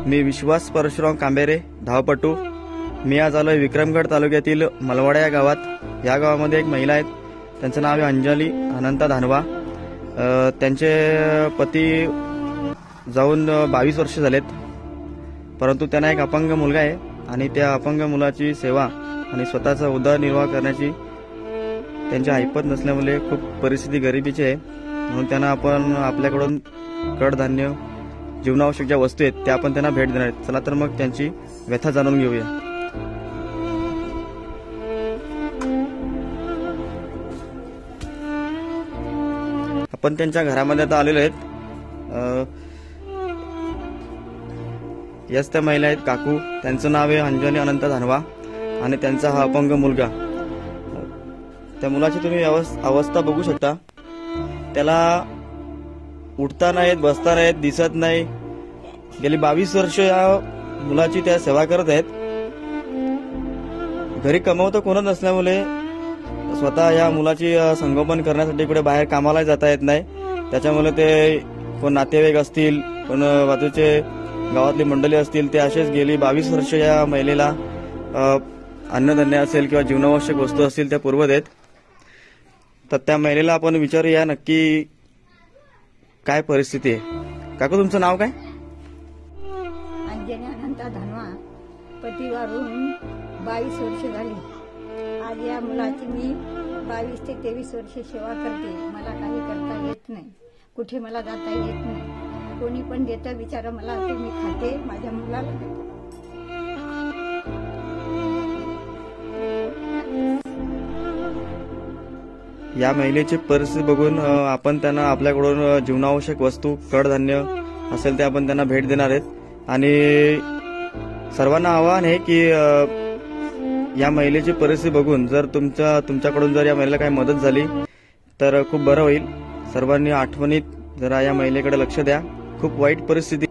मी विश्वास परशुराम कांबेरे, धावपटू। मी आज आलोय विक्रमगड तालुक्यातील मलवाडा या गावात। या गावामध्ये एक महिला आहेत, त्यांचं नाव आहे अंजली अनंता धानवा। त्यांचे पती जाऊन 22 वर्ष झालेत, परंतु त्यांना एक अपंग मुलगा आहे आणि त्या अपंग मुलाची सेवा आणि स्वतःचा उदरनिर्वाह करण्याची त्यांची ऐपत नसल्यामुळे खूप परिस्थिती गरिबीची आहे। म्हणून त्यांना आपण आपल्याकडून कडधान्य, जीवनावश्यक ज्या वस्तू आहेत त्या आपण त्यांना भेट देणार आहेत। चला तर मग त्यांची व्यथा जाणून घेऊया। आपण त्यांच्या घरामध्ये आता आलेलो आहेत। याच त्या महिला आहेत, काकू। त्यांचं नाव आहे अंजली अनंत धानवा आणि त्यांचा हा अपंग मुलगा। त्या मुलाची तुम्ही अवस्था बघू शकता। त्याला उठता नाहीत, बसता नाहीत, दिसत नाही। गेली 22 वर्ष या मुलाची त्या सेवा करत आहेत। घरी कमवतं कोणच नसल्यामुळे स्वतः या मुलाची संगोपन करण्यासाठी कुठे बाहेर कामाला जाता येत नाही। त्याच्यामुळे ते कोण नातेवाईक असतील, कोण बाजूचे गावातली मंडळी असतील, ते असेच गेली 22 वर्ष या महिलेला अन्नधान्य असेल किंवा जीवनावश्यक वस्तू असतील त्या पुरवत आहेत। तर त्या महिलेला आपण विचारूया नक्की काय परिस्थिती आहे। काकू, तुमचं नाव काय? अंजनी अनंता धानवा। पती वारून 22 वर्ष झाली। आज या मुलाची मी 22 ते 23 वर्ष सेवा करते। मला काही करता येत नाही, कुठे मला जाता येत नाही। कोणी पण देतं विचार मला, ते मी खाते, माझ्या मुलाला देते। या महिलेची परिस्थिती बघून आपण त्यांना आपल्याकडून जीवनावश्यक वस्तू, कडधान्य असेल ते आपण त्यांना भेट देणार आहेत। आणि सर्वांना आवाहन आहे की या महिलेची परिस्थिती बघून जर तुमच्याकडून जर या महिलेला काही मदत झाली तर खूप बरं होईल। सर्वांनी आठवणीत जरा या महिलेकडे लक्ष द्या। खूप वाईट परिस्थिती